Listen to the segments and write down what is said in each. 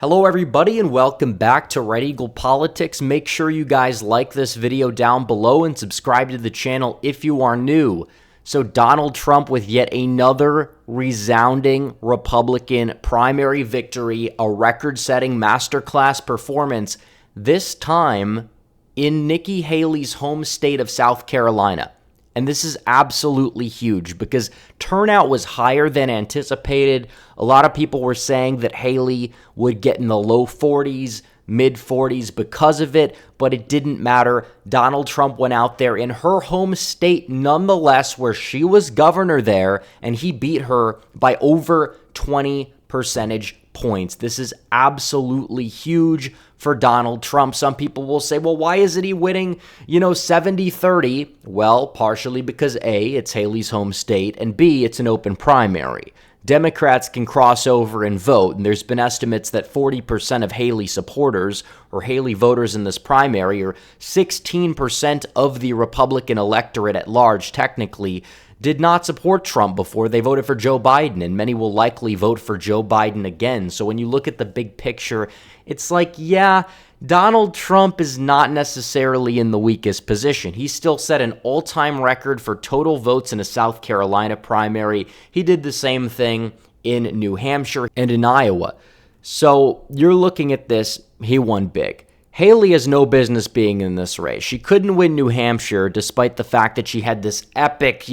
Hello everybody and welcome back to Red Eagle Politics. Make sure you guys like this video down below and subscribe to the channel if you are new. So Donald Trump with yet another resounding Republican primary victory, a record-setting masterclass performance, this time in Nikki Haley's home state of South Carolina. And this is absolutely huge because turnout was higher than anticipated. A lot of people were saying that Haley would get in the low 40s, mid 40s because of it, but it didn't matter. Donald Trump went out there in her home state nonetheless, where she was governor there, and he beat her by over 20 percentage points. This is absolutely huge for Donald Trump. Some people will say, well, why isn't he winning, 70-30? Well, partially because A, it's Haley's home state, and B, it's an open primary. Democrats can cross over and vote, and there's been estimates that 40% of Haley supporters or Haley voters in this primary, or 16% of the Republican electorate at large, technically, did not support Trump before. They voted for Joe Biden, and many will likely vote for Joe Biden again. So when you look at the big picture, it's like, yeah, Donald Trump is not necessarily in the weakest position. He still set an all-time record for total votes in a South Carolina primary. He did the same thing in New Hampshire and in Iowa. So you're looking at this, he won big. Haley has no business being in this race. She couldn't win New Hampshire despite the fact that she had this epic,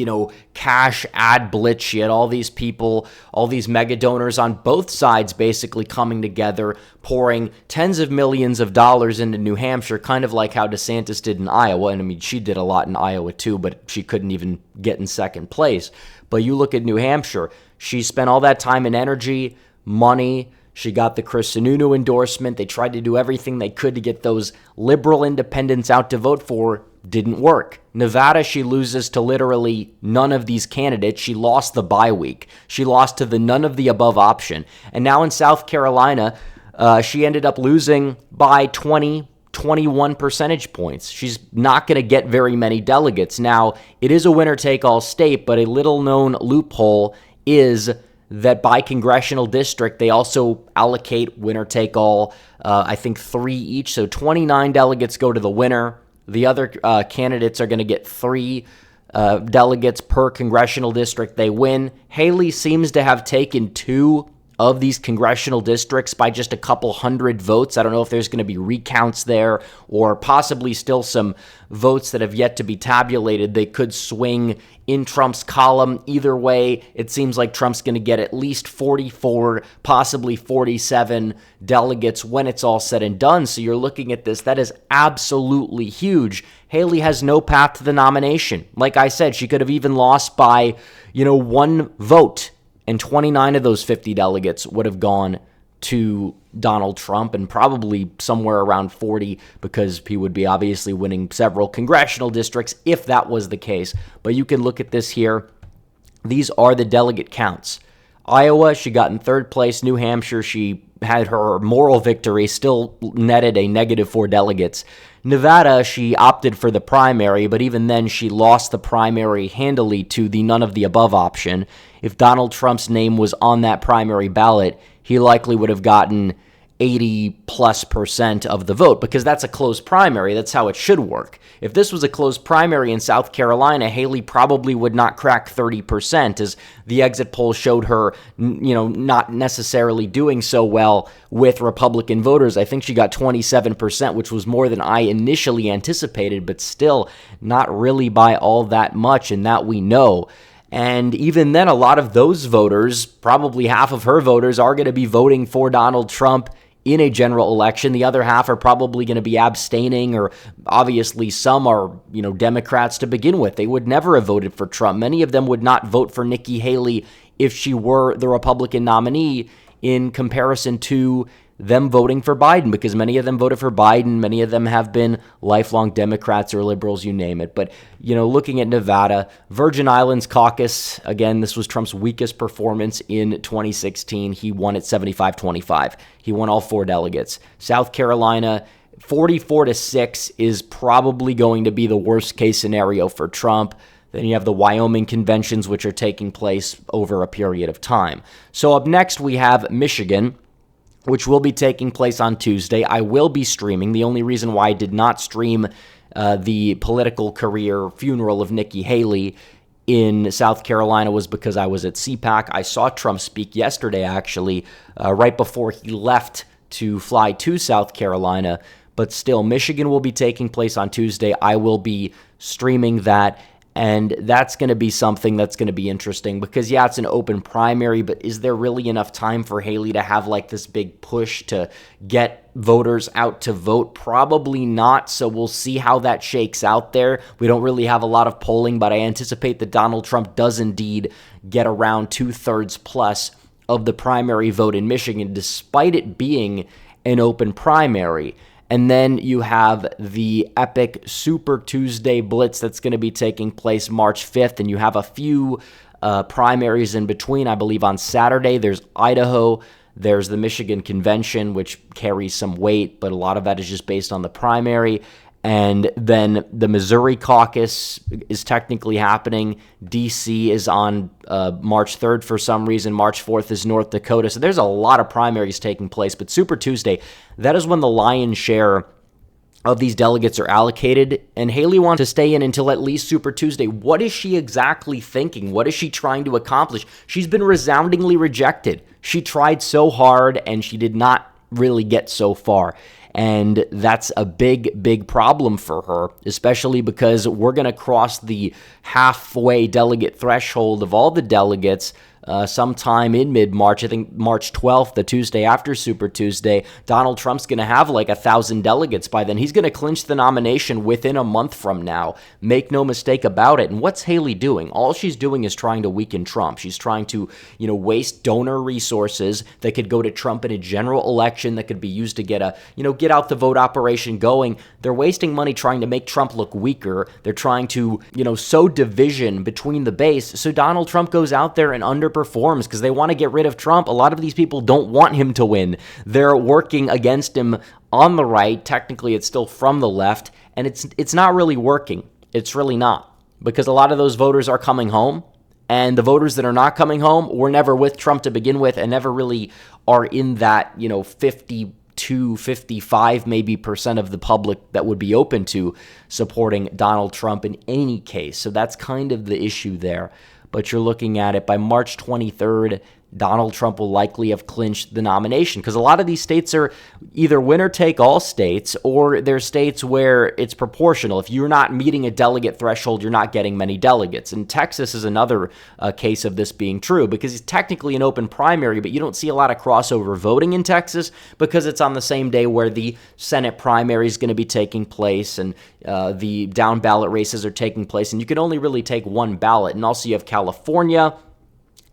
cash ad blitz. She had all these people, all these mega donors on both sides basically coming together, pouring tens of millions of dollars into New Hampshire, kind of like how DeSantis did in Iowa. And I mean, she did a lot in Iowa too, but she couldn't even get in second place. But you look at New Hampshire, she spent all that time and energy, money. She got the Chris Sununu endorsement. They tried to do everything they could to get those liberal independents out to vote for. Didn't work. Nevada, she loses to literally none of these candidates. She lost the bye week. She lost to the none of the above option. And now in South Carolina, she ended up losing by 21 percentage points. She's not going to get very many delegates. Now, it is a winner-take-all state, but a little-known loophole is that by congressional district, they also allocate winner-take-all, I think 3 each. So 29 delegates go to the winner. The other candidates are going to get 3 delegates per congressional district they win. Haley seems to have taken 2 of these congressional districts by just a couple hundred votes. I don't know if there's going to be recounts there or possibly still some votes that have yet to be tabulated. They could swing in Trump's column. Either way, it seems like Trump's going to get at least 44, possibly 47 delegates when it's all said and done. So you're looking at this. That is absolutely huge. Haley has no path to the nomination. Like I said, she could have even lost by, 1 vote. And 29 of those 50 delegates would have gone to Donald Trump, and probably somewhere around 40 because he would be obviously winning several congressional districts if that was the case. But you can look at this here. These are the delegate counts. Iowa, she got in 3rd place. New Hampshire, she had her moral victory, still netted a -4 delegates. Nevada, she opted for the primary, but even then she lost the primary handily to the none of the above option. If Donald Trump's name was on that primary ballot, he likely would have gotten 80+% of the vote because that's a closed primary. That's how it should work. If this was a closed primary in South Carolina, Haley probably would not crack 30%, as the exit polls showed her, not necessarily doing so well with Republican voters. I think she got 27%, which was more than I initially anticipated, but still not really by all that much, and that we know. And even then, a lot of those voters, probably half of her voters, are going to be voting for Donald Trump in a general election. The other half are probably going to be abstaining, or obviously some are, Democrats to begin with. They would never have voted for Trump. Many of them would not vote for Nikki Haley if she were the Republican nominee, in comparison to them voting for Biden, because many of them voted for Biden. Many of them have been lifelong Democrats or liberals, you name it. But, looking at Nevada, Virgin Islands caucus, again, this was Trump's weakest performance in 2016. He won at 75-25. He won all 4 delegates. South Carolina, 44-6 is probably going to be the worst case scenario for Trump. Then you have the Wyoming conventions, which are taking place over a period of time. So up next, we have Michigan. which will be taking place on Tuesday. I will be streaming. The only reason why I did not stream the political career funeral of Nikki Haley in South Carolina was because I was at CPAC. I saw Trump speak yesterday, actually, right before he left to fly to South Carolina. But still, Michigan will be taking place on Tuesday. I will be streaming that. And that's going to be something that's going to be interesting because, yeah, it's an open primary, but is there really enough time for Haley to have like this big push to get voters out to vote? Probably not. So we'll see how that shakes out there. We don't really have a lot of polling, but I anticipate that Donald Trump does indeed get around 2/3 plus of the primary vote in Michigan, despite it being an open primary. And then you have the epic Super Tuesday Blitz that's going to be taking place March 5th, and you have a few primaries in between. I believe on Saturday there's Idaho, there's the Michigan Convention, which carries some weight, but a lot of that is just based on the primary. And then the Missouri caucus is technically happening. D.C. is on March 3rd for some reason. March 4th is North Dakota. So there's a lot of primaries taking place. But Super Tuesday, that is when the lion's share of these delegates are allocated. And Haley wants to stay in until at least Super Tuesday. What is she exactly thinking? What is she trying to accomplish? She's been resoundingly rejected. She tried so hard, and she did not really get so far. And that's a big, big problem for her, especially because we're going to cross the halfway delegate threshold of all the delegates sometime in mid-March. I think March 12th, the Tuesday after Super Tuesday. Donald Trump's going to have like 1,000 delegates by then. He's going to clinch the nomination within a month from now. Make no mistake about it. And what's Haley doing? All she's doing is trying to weaken Trump. She's trying to, waste donor resources that could go to Trump in a general election that could be used to get get out the vote operation going. They're wasting money trying to make Trump look weaker. They're trying to, sow division between the base. So Donald Trump goes out there and underperforms because they want to get rid of Trump. A lot of these people don't want him to win. They're working against him on the right. Technically, it's still from the left, and it's not really working. It's really not, because a lot of those voters are coming home, and the voters that are not coming home were never with Trump to begin with and never really are in that, 52, 55 maybe percent of the public that would be open to supporting Donald Trump in any case. So that's kind of the issue there. But you're looking at it by March 23rd, Donald Trump will likely have clinched the nomination, because a lot of these states are either winner-take-all states, or they're states where it's proportional. If you're not meeting a delegate threshold, you're not getting many delegates. And Texas is another case of this being true, because it's technically an open primary, but you don't see a lot of crossover voting in Texas because it's on the same day where the Senate primary is going to be taking place and the down-ballot races are taking place, and you can only really take one ballot. And also you have California.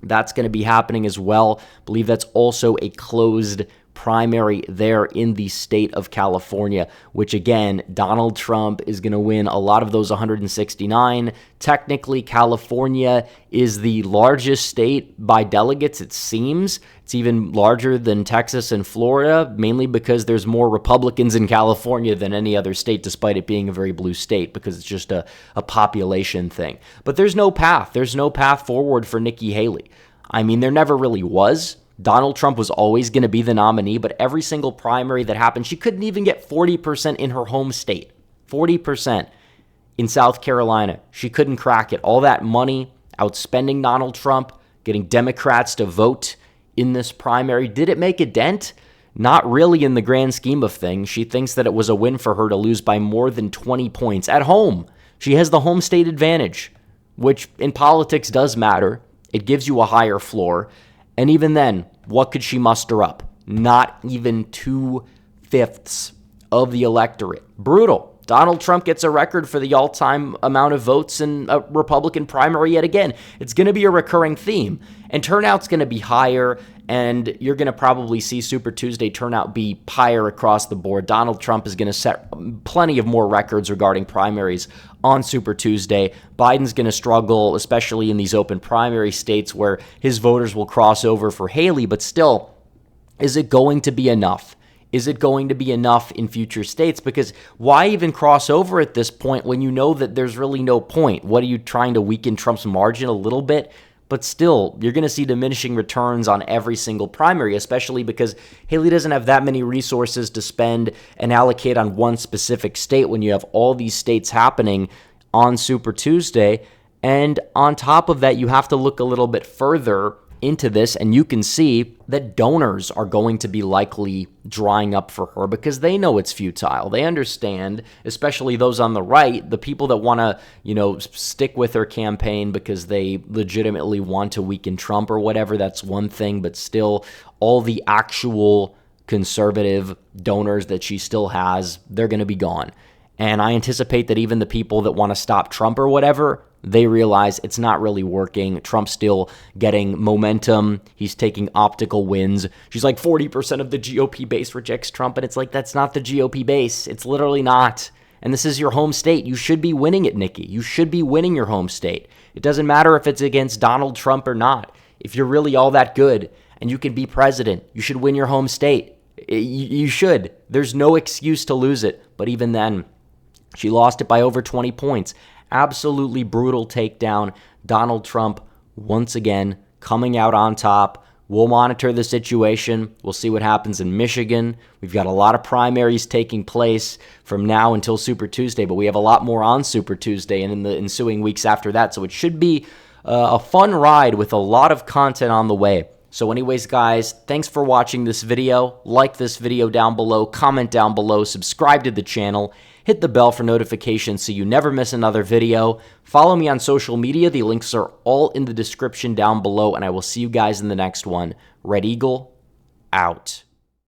That's going to be happening as well. I believe that's also a closed primary there in the state of California, which again, Donald Trump is going to win a lot of those 169. Technically, California is the largest state by delegates, it seems. It's even larger than Texas and Florida, mainly because there's more Republicans in California than any other state, despite it being a very blue state, because it's just a population thing. But there's no path. There's no path forward for Nikki Haley. I mean, there never really was. Donald Trump was always going to be the nominee, but every single primary that happened, she couldn't even get 40% in her home state. 40% in South Carolina. She couldn't crack it. All that money outspending Donald Trump, getting Democrats to vote in this primary. Did it make a dent? Not really in the grand scheme of things. She thinks that it was a win for her to lose by more than 20 points at home. She has the home state advantage, which in politics does matter. It gives you a higher floor. And even then, what could she muster up? Not even 2/5 of the electorate. Brutal. Donald Trump gets a record for the all-time amount of votes in a Republican primary yet again. It's going to be a recurring theme. And turnout's going to be higher, and you're going to probably see Super Tuesday turnout be higher across the board. Donald Trump is going to set plenty of more records regarding primaries on Super Tuesday. Biden's going to struggle, especially in these open primary states where his voters will cross over for Haley, but still, is it going to be enough? Is it going to be enough in future states? Because why even cross over at this point when you know that there's really no point? What are you trying to weaken Trump's margin a little bit? But still, you're going to see diminishing returns on every single primary, especially because Haley doesn't have that many resources to spend and allocate on one specific state when you have all these states happening on Super Tuesday. And on top of that, you have to look a little bit further into this, and you can see that donors are going to be likely drying up for her because they know it's futile. They understand, especially those on the right, the people that want to, stick with her campaign because they legitimately want to weaken Trump or whatever. That's one thing, but still, all the actual conservative donors that she still has, they're going to be gone. And I anticipate that even the people that want to stop Trump or whatever, they realize it's not really working. Trump's still getting momentum. He's taking optical wins. She's like 40% of the GOP base rejects Trump, and it's like, that's not the GOP base. It's literally not. And this is your home state. You should be winning it, Nikki. You should be winning your home state. It doesn't matter if it's against Donald Trump or not. If you're really all that good and you can be president, you should win your home state. You should. There's no excuse to lose it. But even then, she lost it by over 20 points. Absolutely brutal takedown. Donald Trump, once again, coming out on top. We'll monitor the situation. We'll see what happens in Michigan. We've got a lot of primaries taking place from now until Super Tuesday, but we have a lot more on Super Tuesday and in the ensuing weeks after that. So it should be a fun ride with a lot of content on the way. So anyways, guys, thanks for watching this video. Like this video down below, comment down below, subscribe to the channel, hit the bell for notifications so you never miss another video. Follow me on social media. The links are all in the description down below, and I will see you guys in the next one. Red Eagle, out.